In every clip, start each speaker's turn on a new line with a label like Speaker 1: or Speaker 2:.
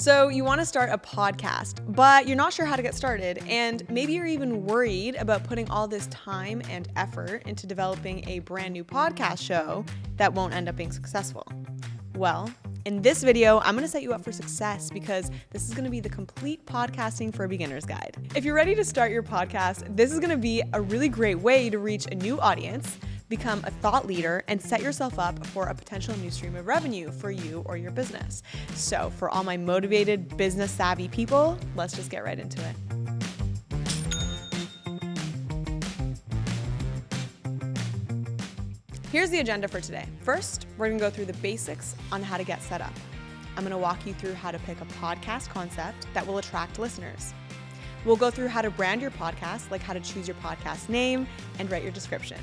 Speaker 1: So you want to start a podcast, but you're not sure how to get started, and maybe you're even worried about putting all this time and effort into developing a brand new podcast show that won't end up being successful. Well, in this video, I'm going to set you up for success because this is going to be the complete podcasting for a beginner's guide. If you're ready to start your podcast, this is going to be a really great way to reach a new audience, become a thought leader, and set yourself up for a potential new stream of revenue for you or your business. So for all my motivated, business savvy people, let's just get right into it. Here's the agenda for today. First, we're gonna go through the basics on how to get set up. I'm gonna walk you through how to pick a podcast concept that will attract listeners. We'll go through how to brand your podcast, like how to choose your podcast name and write your description.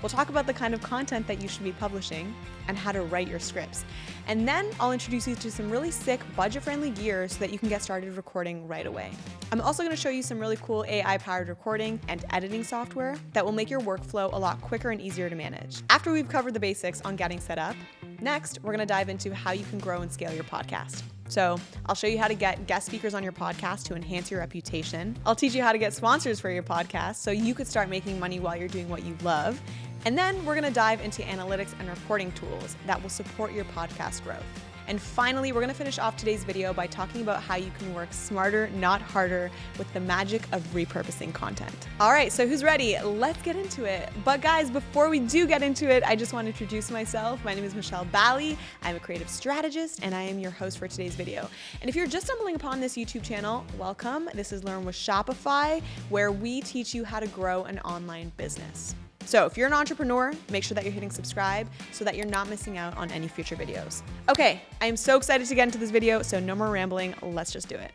Speaker 1: We'll talk about the kind of content that you should be publishing and how to write your scripts. And then I'll introduce you to some really sick, budget-friendly gear so that you can get started recording right away. I'm also gonna show you some really cool AI-powered recording and editing software that will make your workflow a lot quicker and easier to manage. After we've covered the basics on getting set up, next, we're gonna dive into how you can grow and scale your podcast. So I'll show you how to get guest speakers on your podcast to enhance your reputation. I'll teach you how to get sponsors for your podcast so you could start making money while you're doing what you love. And then we're gonna dive into analytics and reporting tools that will support your podcast growth. And finally, we're gonna finish off today's video by talking about how you can work smarter, not harder, with the magic of repurposing content. All right, so who's ready? Let's get into it. But guys, before we do get into it, I just want to introduce myself. My name is Michelle Bally. I'm a creative strategist, and I am your host for today's video. And if you're just stumbling upon this YouTube channel, welcome. This is Learn with Shopify, where we teach you how to grow an online business. So if you're an entrepreneur, make sure that you're hitting subscribe so that you're not missing out on any future videos. Okay, I am so excited to get into this video, so no more rambling, let's just do it.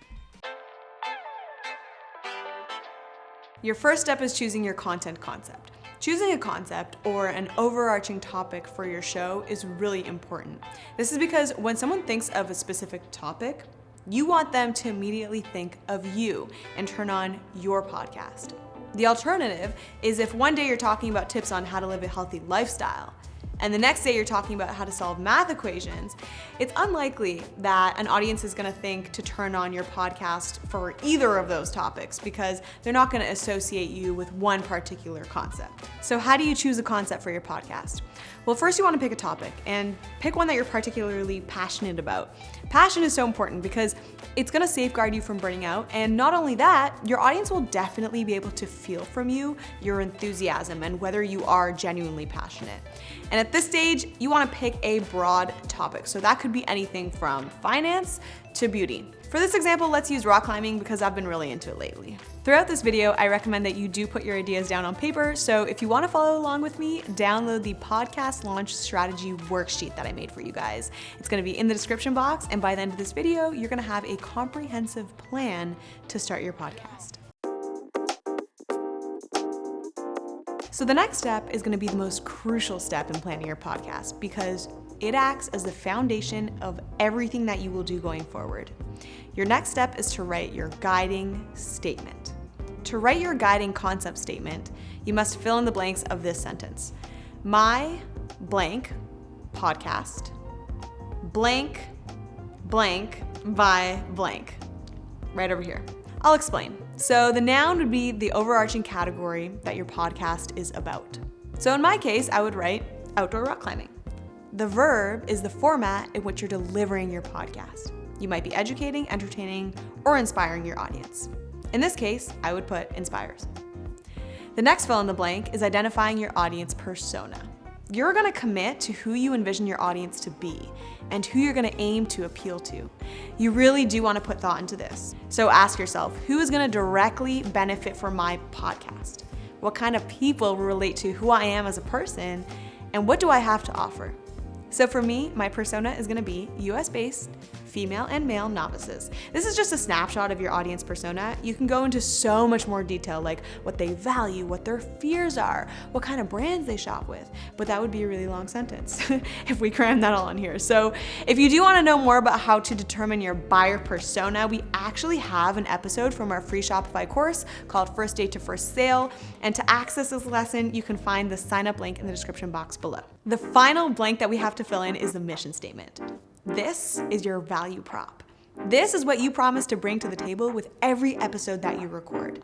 Speaker 1: Your first step is choosing your content concept. Choosing a concept or an overarching topic for your show is really important. This is because when someone thinks of a specific topic, you want them to immediately think of you and turn on your podcast. The alternative is if one day you're talking about tips on how to live a healthy lifestyle, and the next day you're talking about how to solve math equations, it's unlikely that an audience is gonna think to turn on your podcast for either of those topics because they're not gonna associate you with one particular concept. So how do you choose a concept for your podcast? Well, first you wanna pick a topic and pick one that you're particularly passionate about. Passion is so important because it's gonna safeguard you from burning out, and not only that, your audience will definitely be able to feel from you your enthusiasm and whether you are genuinely passionate. And at this stage, you wanna pick a broad topic. So that could be anything from finance to beauty. For this example, let's use rock climbing because I've been really into it lately. Throughout this video, I recommend that you do put your ideas down on paper. So if you wanna follow along with me, download the podcast launch strategy worksheet that I made for you guys. It's gonna be in the description box, and by the end of this video, you're gonna have a comprehensive plan to start your podcast. So the next step is gonna be the most crucial step in planning your podcast because it acts as the foundation of everything that you will do going forward. Your next step is to write your guiding statement. To write your guiding concept statement, you must fill in the blanks of this sentence. My blank podcast blank blank by blank. Right over here. I'll explain. So the noun would be the overarching category that your podcast is about. So in my case, I would write outdoor rock climbing. The verb is the format in which you're delivering your podcast. You might be educating, entertaining, or inspiring your audience. In this case, I would put inspires. The next fill in the blank is identifying your audience persona. You're gonna commit to who you envision your audience to be and who you're gonna aim to appeal to. You really do wanna put thought into this. So ask yourself, who is gonna directly benefit from my podcast? What kind of people will relate to who I am as a person? And what do I have to offer? So for me, my persona is gonna be US-based, female and male novices. This is just a snapshot of your audience persona. You can go into so much more detail, like what they value, what their fears are, what kind of brands they shop with, but that would be a really long sentence if we cram that all in here. So if you do wanna know more about how to determine your buyer persona, we actually have an episode from our free Shopify course called First Date to First Sale. And to access this lesson, you can find the sign up link in the description box below. The final blank that we have to fill in is the mission statement. This is your value prop. This is what you promise to bring to the table with every episode that you record.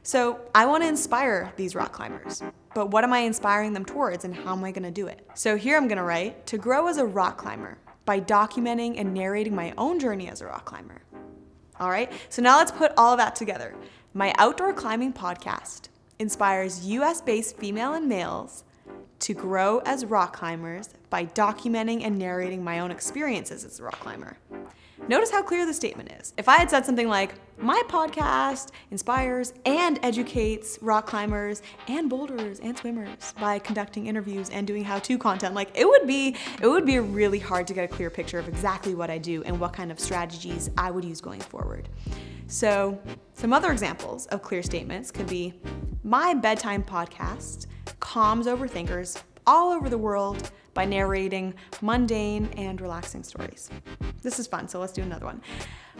Speaker 1: So I want to inspire these rock climbers, but what am I inspiring them towards and how am I going to do it? So here I'm going to write, to grow as a rock climber by documenting and narrating my own journey as a rock climber. All right, so now let's put all of that together. My outdoor climbing podcast inspires US-based female and males to grow as rock climbers by documenting and narrating my own experiences as a rock climber. Notice how clear the statement is. If I had said something like, my podcast inspires and educates rock climbers and boulders and swimmers by conducting interviews and doing how-to content, like it would be really hard to get a clear picture of exactly what I do and what kind of strategies I would use going forward. So some other examples of clear statements could be, my bedtime podcast calms overthinkers all over the world by narrating mundane and relaxing stories. This is fun, so let's do another one.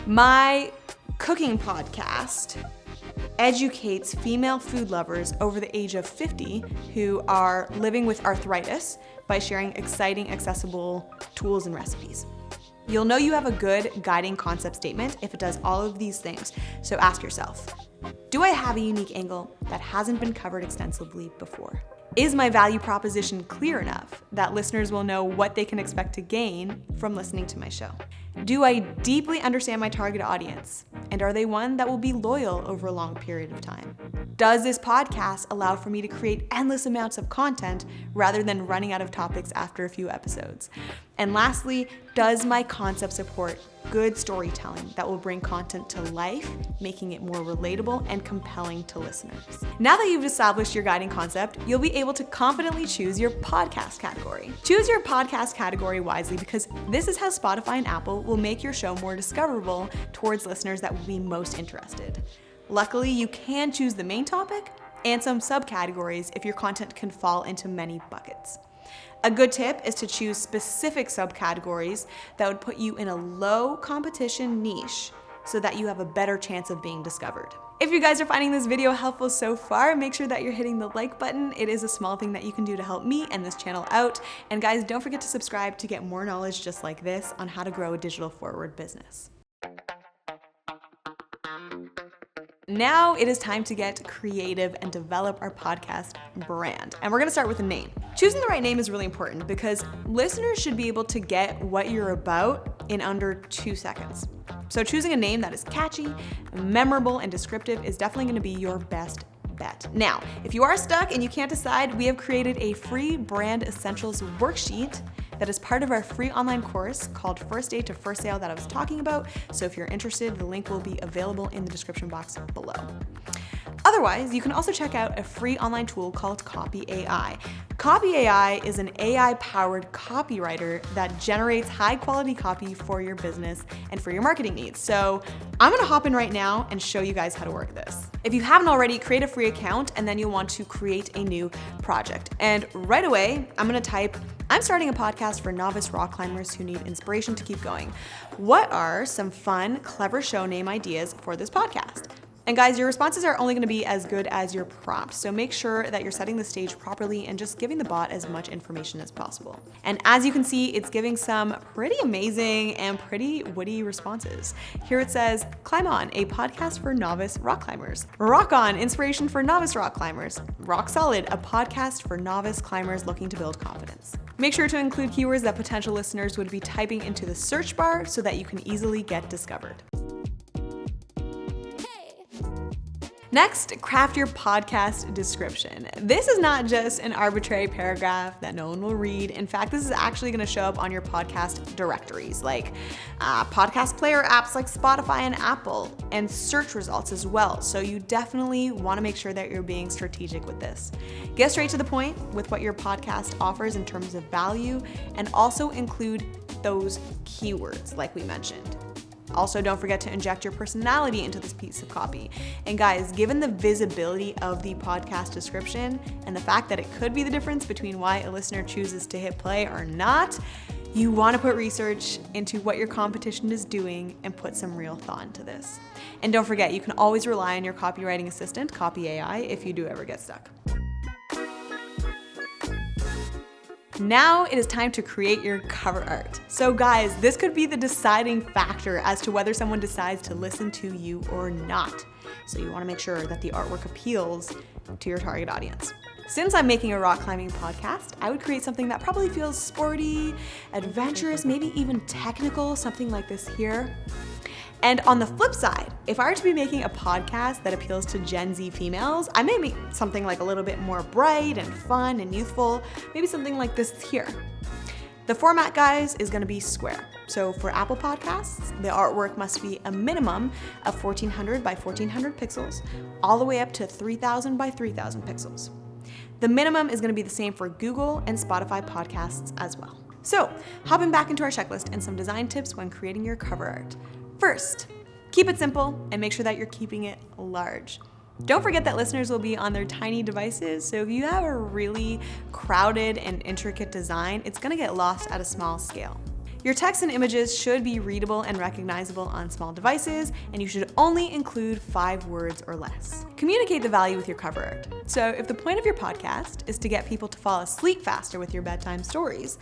Speaker 1: My cooking podcast educates female food lovers over the age of 50 who are living with arthritis by sharing exciting, accessible tools and recipes. You'll know you have a good guiding concept statement if it does all of these things. So ask yourself, do I have a unique angle that hasn't been covered extensively before? Is my value proposition clear enough that listeners will know what they can expect to gain from listening to my show? Do I deeply understand my target audience? And are they one that will be loyal over a long period of time? Does this podcast allow for me to create endless amounts of content rather than running out of topics after a few episodes? And lastly, does my concept support good storytelling that will bring content to life, making it more relatable and compelling to listeners? Now that you've established your guiding concept, you'll be able to confidently choose your podcast category. Choose your podcast category wisely because this is how Spotify and Apple will make your show more discoverable towards listeners that will be most interested. Luckily, you can choose the main topic and some subcategories if your content can fall into many buckets. A good tip is to choose specific subcategories that would put you in a low competition niche so that you have a better chance of being discovered. If you guys are finding this video helpful so far, make sure that you're hitting the like button. It is a small thing that you can do to help me and this channel out. And guys, don't forget to subscribe to get more knowledge just like this on how to grow a digital forward business. Now it is time to get creative and develop our podcast brand. And we're gonna start with a name. Choosing the right name is really important because listeners should be able to get what you're about in under 2 seconds. So choosing a name that is catchy, memorable, and descriptive is definitely gonna be your best bet. Now, if you are stuck and you can't decide, we have created a free brand essentials worksheet that is part of our free online course called First Day to First Sale that I was talking about. So if you're interested, the link will be available in the description box below. Otherwise, you can also check out a free online tool called Copy AI. Copy AI is an AI-powered copywriter that generates high-quality copy for your business and for your marketing needs. So I'm gonna hop in right now and show you guys how to work this. If you haven't already, create a free account and then you'll want to create a new project. And right away, I'm gonna type, I'm starting a podcast for novice rock climbers who need inspiration to keep going. What are some fun, clever show name ideas for this podcast? And guys, your responses are only gonna be as good as your prompts, so make sure that you're setting the stage properly and just giving the bot as much information as possible. And as you can see, it's giving some pretty amazing and pretty witty responses. Here it says, Climb On, a podcast for novice rock climbers. Rock On, inspiration for novice rock climbers. Rock Solid, a podcast for novice climbers looking to build confidence. Make sure to include keywords that potential listeners would be typing into the search bar so that you can easily get discovered. Next, craft your podcast description. This is not just an arbitrary paragraph that no one will read. In fact, this is actually gonna show up on your podcast directories, like podcast player apps like Spotify and Apple, and search results as well. So you definitely wanna make sure that you're being strategic with this. Get straight to the point with what your podcast offers in terms of value, and also include those keywords like we mentioned. Also, don't forget to inject your personality into this piece of copy. And guys, given the visibility of the podcast description and the fact that it could be the difference between why a listener chooses to hit play or not, you want to put research into what your competition is doing and put some real thought into this. And don't forget, you can always rely on your copywriting assistant, Copy AI, if you do ever get stuck. Now it is time to create your cover art. So guys, this could be the deciding factor as to whether someone decides to listen to you or not. So you want to make sure that the artwork appeals to your target audience. Since I'm making a rock climbing podcast, I would create something that probably feels sporty, adventurous, maybe even technical, something like this here. And on the flip side, if I were to be making a podcast that appeals to Gen Z females, I may make something like a little bit more bright and fun and youthful, maybe something like this here. The format, guys, is gonna be square. So for Apple Podcasts, the artwork must be a minimum of 1400 by 1400 pixels, all the way up to 3000 by 3000 pixels. The minimum is gonna be the same for Google and Spotify podcasts as well. So, hopping back into our checklist and some design tips when creating your cover art. First, keep it simple and make sure that you're keeping it large. Don't forget that listeners will be on their tiny devices, so if you have a really crowded and intricate design, it's gonna get lost at a small scale. Your text and images should be readable and recognizable on small devices, and you should only include 5 words or less. Communicate the value with your cover art. So if the point of your podcast is to get people to fall asleep faster with your bedtime stories,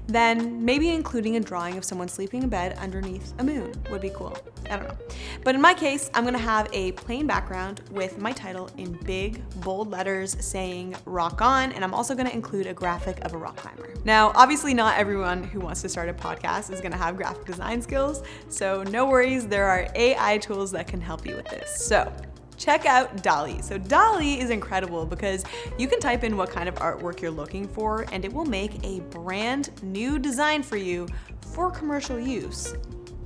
Speaker 1: then maybe including a drawing of someone sleeping in bed underneath a moon would be cool. I don't know. But in my case, I'm gonna have a plain background with my title in big, bold letters saying rock on, and I'm also gonna include a graphic of a rock climber. Now, obviously not everyone who wants to start a podcast is gonna have graphic design skills, so no worries, there are AI tools that can help you with this. So, check out DALL-E. So DALL-E is incredible because you can type in what kind of artwork you're looking for and it will make a brand new design for you for commercial use,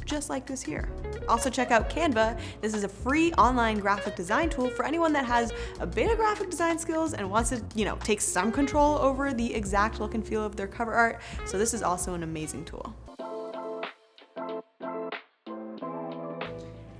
Speaker 1: just like this here. Also check out Canva. This is a free online graphic design tool for anyone that has a bit of graphic design skills and wants to, take some control over the exact look and feel of their cover art. So this is also an amazing tool.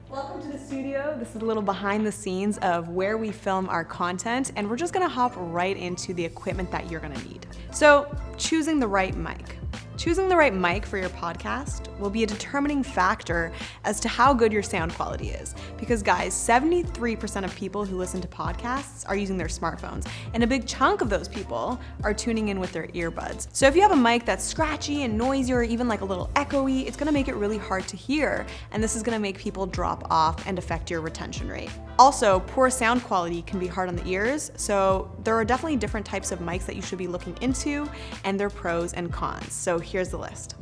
Speaker 1: Welcome to the studio. This is a little behind the scenes of where we film our content, and we're just gonna hop right into the equipment that you're gonna need. So, choosing the right mic. Choosing the right mic for your podcast will be a determining factor as to how good your sound quality is. Because guys, 73% of people who listen to podcasts are using their smartphones, and a big chunk of those people are tuning in with their earbuds. So if you have a mic that's scratchy and noisy or even like a little echoey, it's gonna make it really hard to hear, and this is gonna make people drop off and affect your retention rate. Also, poor sound quality can be hard on the ears, so there are definitely different types of mics that you should be looking into and their pros and cons. So here's the list.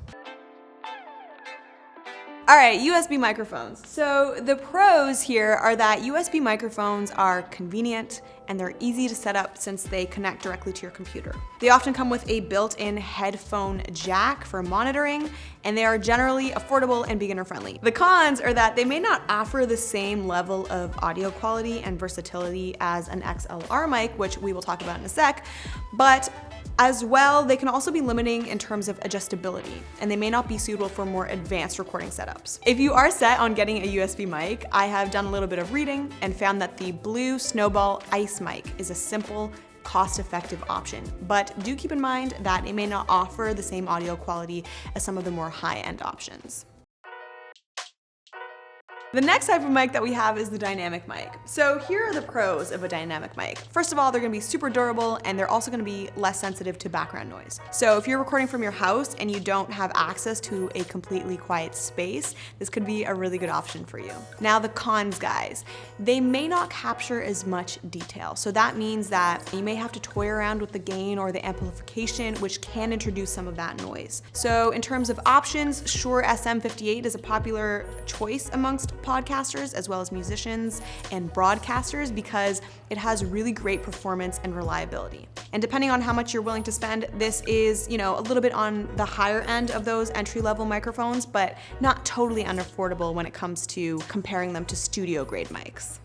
Speaker 1: All right, USB microphones. So the pros here are that USB microphones are convenient and they're easy to set up since they connect directly to your computer. They often come with a built-in headphone jack for monitoring, and they are generally affordable and beginner friendly. The cons are that they may not offer the same level of audio quality and versatility as an XLR mic, which we will talk about in a sec, but as well, they can also be limiting in terms of adjustability, and they may not be suitable for more advanced recording setups. If you are set on getting a USB mic, I have done a little bit of reading and found that the Blue Snowball Ice mic is a simple, cost-effective option, but do keep in mind that it may not offer the same audio quality as some of the more high-end options. The next type of mic that we have is the dynamic mic. So here are the pros of a dynamic mic. First of all, they're gonna be super durable and they're also gonna be less sensitive to background noise. So if you're recording from your house and you don't have access to a completely quiet space, this could be a really good option for you. Now the cons, guys. They may not capture as much detail. So that means that you may have to toy around with the gain or the amplification, which can introduce some of that noise. So in terms of options, Shure SM58 is a popular choice amongst podcasters as well as musicians and broadcasters because it has really great performance and reliability. And depending on how much you're willing to spend, this is, a little bit on the higher end of those entry-level microphones, but not totally unaffordable when it comes to comparing them to studio grade mics.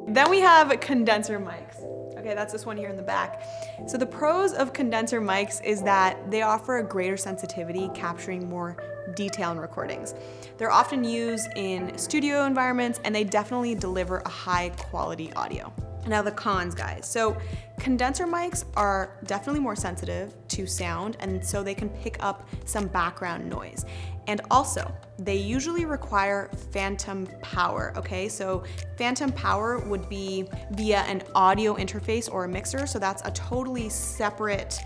Speaker 1: Then we have condenser mics. Okay, that's this one here in the back. So the pros of condenser mics is that they offer a greater sensitivity, capturing more detail in recordings. They're often used in studio environments and they definitely deliver a high quality audio. Now the cons, guys. So condenser mics are definitely more sensitive to sound, and so they can pick up some background noise. And also, they usually require phantom power, okay? So phantom power would be via an audio interface or a mixer, so that's a totally separate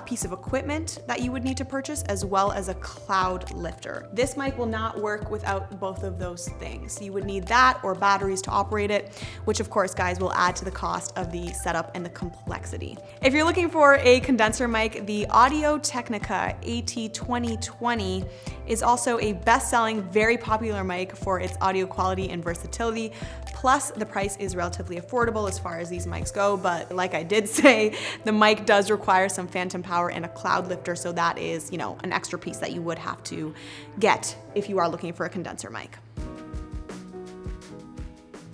Speaker 1: piece of equipment that you would need to purchase, as well as a cloud lifter. This mic will not work without both of those things. You would need that or batteries to operate it, which of course, guys, will add to the cost of the setup and the complexity. If you're looking for a condenser mic, the Audio-Technica AT2020 is also a best-selling, very popular mic for its audio quality and versatility. Plus, the price is relatively affordable as far as these mics go, but like I did say, the mic does require some phantom power and a cloud lifter, so that is, an extra piece that you would have to get if you are looking for a condenser mic.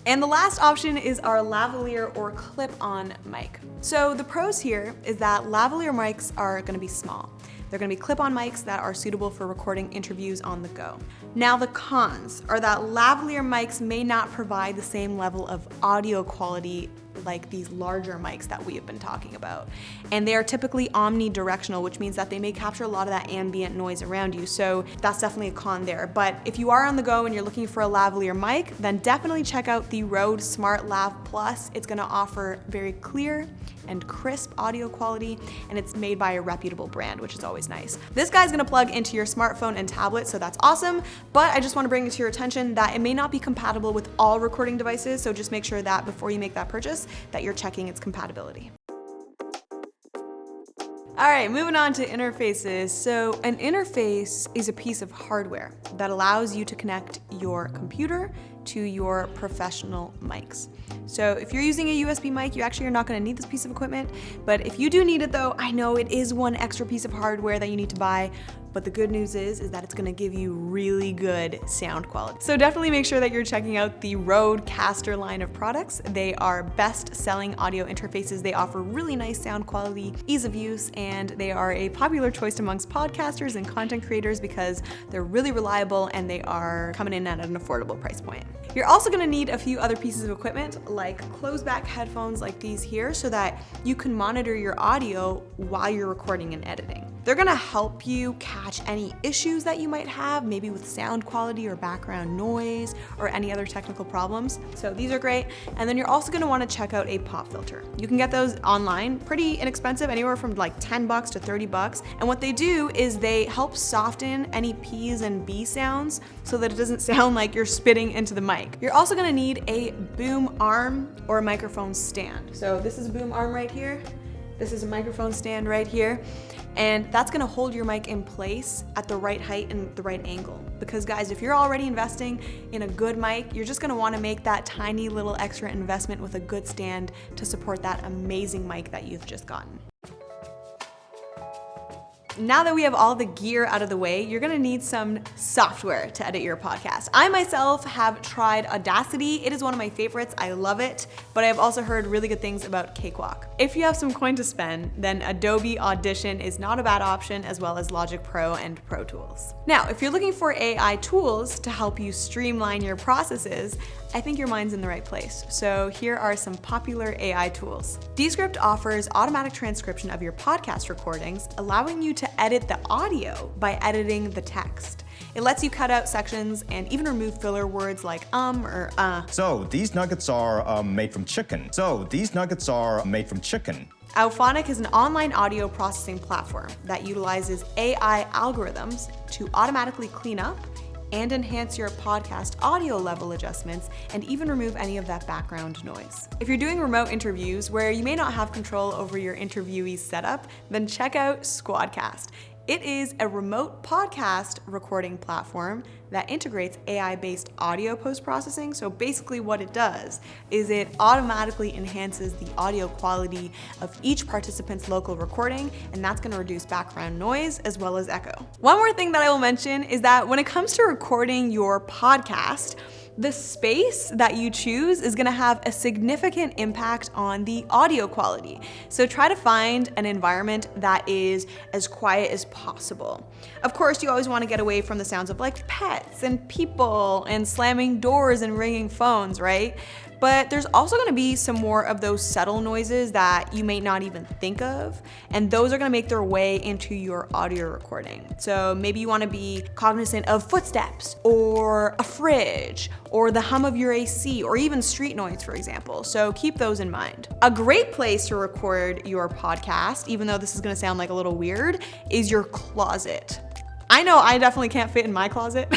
Speaker 1: And the last option is our lavalier or clip-on mic. So the pros here is that lavalier mics are gonna be small. They're gonna be clip-on mics that are suitable for recording interviews on the go. Now the cons are that lavalier mics may not provide the same level of audio quality like these larger mics that we have been talking about. And they are typically omnidirectional, which means that they may capture a lot of that ambient noise around you. So that's definitely a con there. But if you are on the go and you're looking for a lavalier mic, then definitely check out the Rode Smart Lav Plus. It's gonna offer very clear and crisp audio quality, and it's made by a reputable brand, which is always nice. This guy's gonna plug into your smartphone and tablet, so that's awesome, but I just wanna bring it to your attention that it may not be compatible with all recording devices, so just make sure that before you make that purchase, that you're checking its compatibility. All right, moving on to interfaces. So an interface is a piece of hardware that allows you to connect your computer to your professional mics. So if you're using a USB mic, you actually are not gonna need this piece of equipment, but if you do need it though, I know it is one extra piece of hardware that you need to buy, but the good news is that it's gonna give you really good sound quality. So definitely make sure that you're checking out the Rode Caster line of products. They are best-selling audio interfaces. They offer really nice sound quality, ease of use, and they are a popular choice amongst podcasters and content creators because they're really reliable and they are coming in at an affordable price point. You're also gonna need a few other pieces of equipment like closed-back headphones like these here so that you can monitor your audio while you're recording and editing. They're gonna help you catch any issues that you might have, maybe with sound quality or background noise or any other technical problems. So these are great. And then you're also gonna wanna check out a pop filter. You can get those online, pretty inexpensive, anywhere from like $10 to $30. And what they do is they help soften any P's and B sounds so that it doesn't sound like you're spitting into the mic. You're also gonna need a boom arm or a microphone stand. So this is a boom arm right here. This is a microphone stand right here. And that's gonna hold your mic in place at the right height and the right angle. Because guys, if you're already investing in a good mic, you're just gonna wanna make that tiny little extra investment with a good stand to support that amazing mic that you've just gotten. Now that we have all the gear out of the way, you're gonna need some software to edit your podcast. I myself have tried Audacity. It is one of my favorites. I love it, but I've also heard really good things about Cakewalk. If you have some coin to spend, then Adobe Audition is not a bad option, as well as Logic Pro and Pro Tools. Now, if you're looking for AI tools to help you streamline your processes, I think your mind's in the right place. So here are some popular AI tools. Descript offers automatic transcription of your podcast recordings, allowing you to edit the audio by editing the text. It lets you cut out sections and even remove filler words like or
Speaker 2: So these nuggets are made from chicken.
Speaker 1: Auphonic is an online audio processing platform that utilizes AI algorithms to automatically clean up and enhance your podcast audio level adjustments and even remove any of that background noise. If you're doing remote interviews where you may not have control over your interviewee's setup, then check out Squadcast. It is a remote podcast recording platform that integrates AI-based audio post-processing. So basically what it does is it automatically enhances the audio quality of each participant's local recording, and that's gonna reduce background noise as well as echo. One more thing that I will mention is that when it comes to recording your podcast, the space that you choose is gonna have a significant impact on the audio quality. So try to find an environment that is as quiet as possible. Of course, you always wanna get away from the sounds of like pets and people and slamming doors and ringing phones, right? But there's also gonna be some more of those subtle noises that you may not even think of, and those are gonna make their way into your audio recording. So maybe you wanna be cognizant of footsteps, or a fridge, or the hum of your AC, or even street noise, for example. So keep those in mind. A great place to record your podcast, even though this is gonna sound like a little weird, is your closet. I know I definitely can't fit in my closet.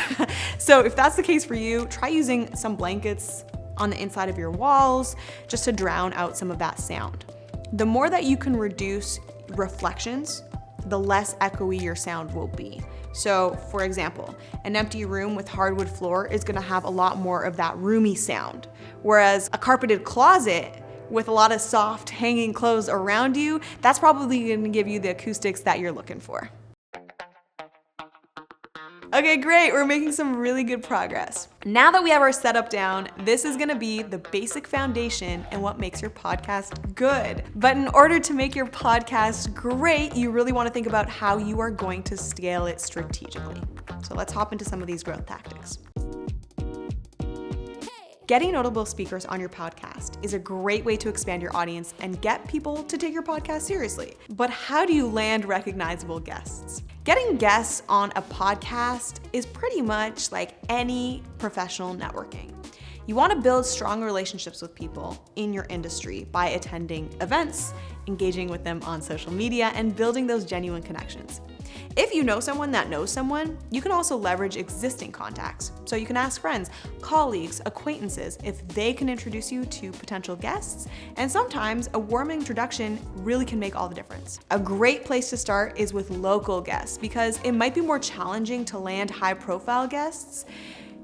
Speaker 1: So if that's the case for you, try using some blankets on the inside of your walls just to drown out some of that sound. The more that you can reduce reflections, the less echoey your sound will be. So for example, an empty room with hardwood floor is gonna have a lot more of that roomy sound, whereas a carpeted closet with a lot of soft hanging clothes around you, that's probably gonna give you the acoustics that you're looking for. Okay, great, we're making some really good progress. Now that we have our setup down, this is gonna be the basic foundation and what makes your podcast good. But in order to make your podcast great, you really wanna think about how you are going to scale it strategically. So let's hop into some of these growth tactics. Getting notable speakers on your podcast is a great way to expand your audience and get people to take your podcast seriously. But how do you land recognizable guests? Getting guests on a podcast is pretty much like any professional networking. You want to build strong relationships with people in your industry by attending events, engaging with them on social media, and building those genuine connections. If you know someone that knows someone, you can also leverage existing contacts. So you can ask friends, colleagues, acquaintances if they can introduce you to potential guests, and sometimes a warm introduction really can make all the difference. A great place to start is with local guests because it might be more challenging to land high-profile guests.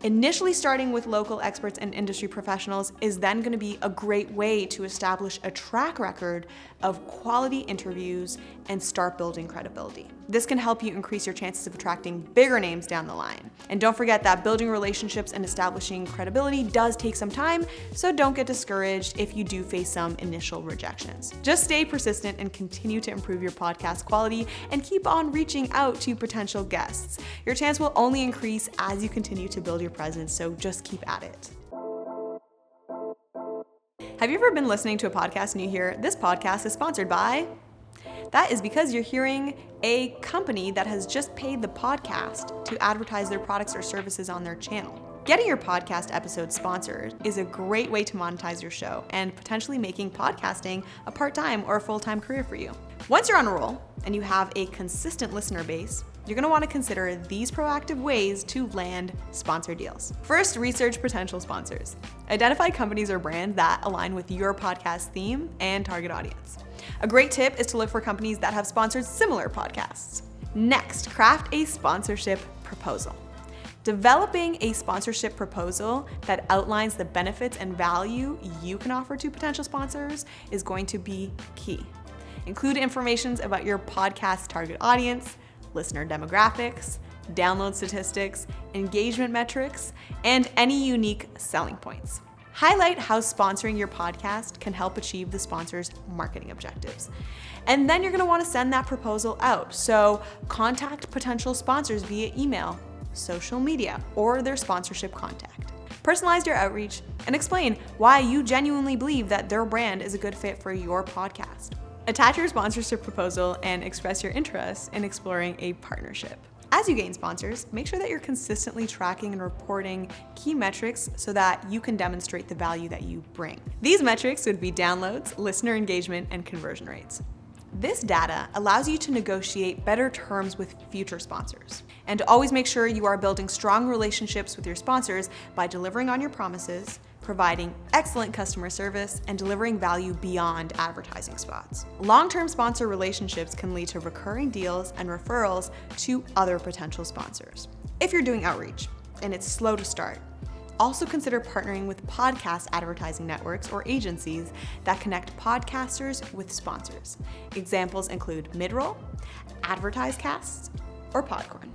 Speaker 1: Initially starting with local experts and industry professionals is then going to be a great way to establish a track record of quality interviews and start building credibility. This can help you increase your chances of attracting bigger names down the line. And don't forget that building relationships and establishing credibility does take some time, so don't get discouraged if you do face some initial rejections. Just stay persistent and continue to improve your podcast quality and keep on reaching out to potential guests. Your chance will only increase as you continue to build your presence, so just keep at it. Have you ever been listening to a podcast and you hear, this podcast is sponsored by? That is because you're hearing a company that has just paid the podcast to advertise their products or services on their channel. Getting your podcast episode sponsored is a great way to monetize your show and potentially making podcasting a part-time or a full-time career for you. Once you're on a roll and you have a consistent listener base, you're going to want to consider these proactive ways to land sponsor deals. First, research potential sponsors. Identify companies or brands that align with your podcast theme and target audience. A great tip is to look for companies that have sponsored similar podcasts. Next, craft a sponsorship proposal. Developing a sponsorship proposal that outlines the benefits and value you can offer to potential sponsors is going to be key. Include information about your podcast target audience, listener demographics, download statistics, engagement metrics, and any unique selling points. Highlight how sponsoring your podcast can help achieve the sponsor's marketing objectives. And then you're going to want to send that proposal out. So contact potential sponsors via email, social media, or their sponsorship contact. Personalize your outreach and explain why you genuinely believe that their brand is a good fit for your podcast. Attach your sponsorship proposal and express your interest in exploring a partnership. As you gain sponsors, make sure that you're consistently tracking and reporting key metrics so that you can demonstrate the value that you bring. These metrics would be downloads, listener engagement, and conversion rates. This data allows you to negotiate better terms with future sponsors. And always make sure you are building strong relationships with your sponsors by delivering on your promises, providing excellent customer service, and delivering value beyond advertising spots. Long-term sponsor relationships can lead to recurring deals and referrals to other potential sponsors. If you're doing outreach and it's slow to start, also consider partnering with podcast advertising networks or agencies that connect podcasters with sponsors. Examples include Midroll, AdvertiseCast, or Podcorn.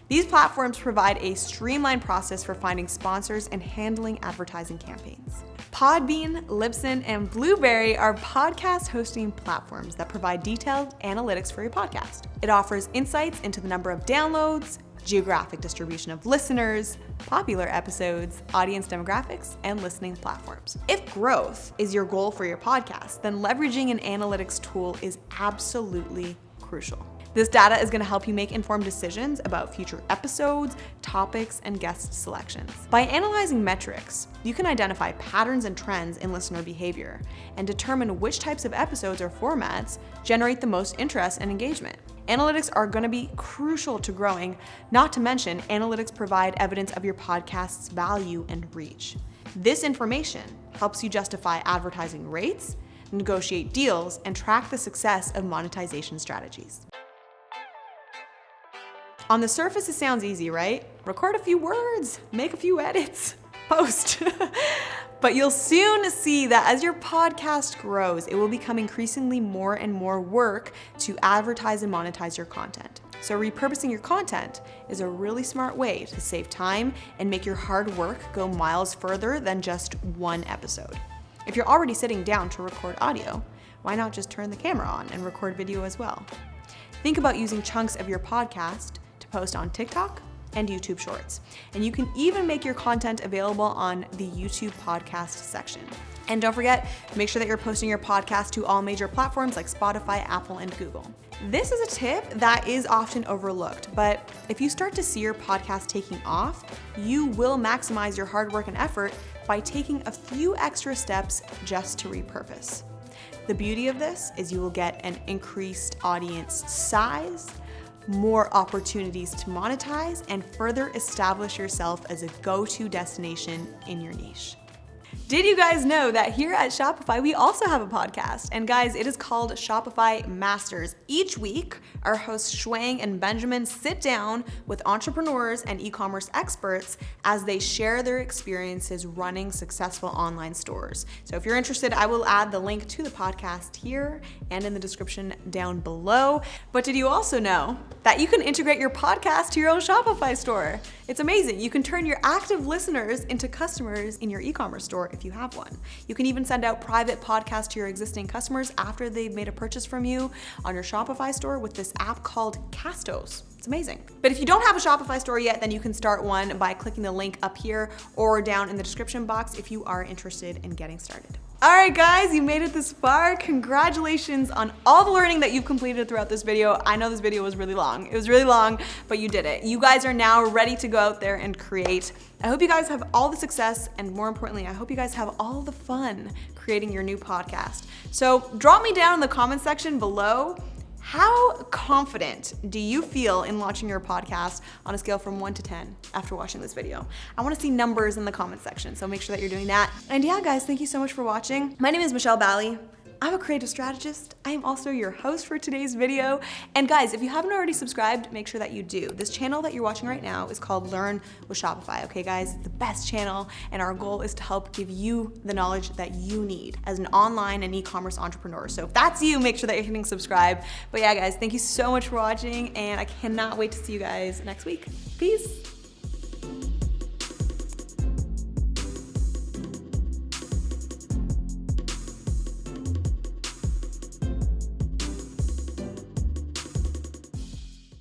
Speaker 1: These platforms provide a streamlined process for finding sponsors and handling advertising campaigns. Podbean, Libsyn, and Blueberry are podcast hosting platforms that provide detailed analytics for your podcast. It offers insights into the number of downloads, geographic distribution of listeners, popular episodes, audience demographics, and listening platforms. If growth is your goal for your podcast, then leveraging an analytics tool is absolutely crucial. This data is going to help you make informed decisions about future episodes, topics, and guest selections. By analyzing metrics, you can identify patterns and trends in listener behavior and determine which types of episodes or formats generate the most interest and engagement. Analytics are going to be crucial to growing, not to mention analytics provide evidence of your podcast's value and reach. This information helps you justify advertising rates, negotiate deals, and track the success of monetization strategies. On the surface, it sounds easy, right? Record a few words, make a few edits, post. But you'll soon see that as your podcast grows, it will become increasingly more and more work to advertise and monetize your content. So repurposing your content is a really smart way to save time and make your hard work go miles further than just one episode. If you're already sitting down to record audio, why not just turn the camera on and record video as well? Think about using chunks of your podcast to post on TikTok and YouTube Shorts. And you can even make your content available on the YouTube podcast section. And don't forget, make sure that you're posting your podcast to all major platforms like Spotify, Apple, and Google. This is a tip that is often overlooked, but if you start to see your podcast taking off, you will maximize your hard work and effort by taking a few extra steps just to repurpose. The beauty of this is you will get an increased audience size, more opportunities to monetize, and further establish yourself as a go-to destination in your niche. Did you guys know that here at Shopify, we also have a podcast? And guys, it is called Shopify Masters. Each week, our hosts Shuang and Benjamin sit down with entrepreneurs and e-commerce experts as they share their experiences running successful online stores. So if you're interested, I will add the link to the podcast here and in the description down below. But did you also know that you can integrate your podcast to your own Shopify store? It's amazing. You can turn your active listeners into customers in your e-commerce store if you have one. You can even send out private podcasts to your existing customers after they've made a purchase from you on your Shopify store with this app called Castos. It's amazing. But if you don't have a Shopify store yet, then you can start one by clicking the link up here or down in the description box if you are interested in getting started. All right, guys, you made it this far. Congratulations on all the learning that you've completed throughout this video. I know this video was really long. It was really long, but you did it. You guys are now ready to go out there and create. I hope you guys have all the success, and more importantly, I hope you guys have all the fun creating your new podcast. So drop me down in the comment section below. How confident do you feel in launching your podcast on a scale from 1 to 10 after watching this video? I want to see numbers in the comment section, so make sure that you're doing that. And yeah, guys, thank you so much for watching. My name is Michelle Bally. I'm a creative strategist. I am also your host for today's video. And guys, if you haven't already subscribed, make sure that you do. This channel that you're watching right now is called Learn with Shopify. Okay, guys, it's the best channel, and our goal is to help give you the knowledge that you need as an online and e-commerce entrepreneur. So if that's you, make sure that you're hitting subscribe. But yeah, guys, thank you so much for watching, and I cannot wait to see you guys next week. Peace.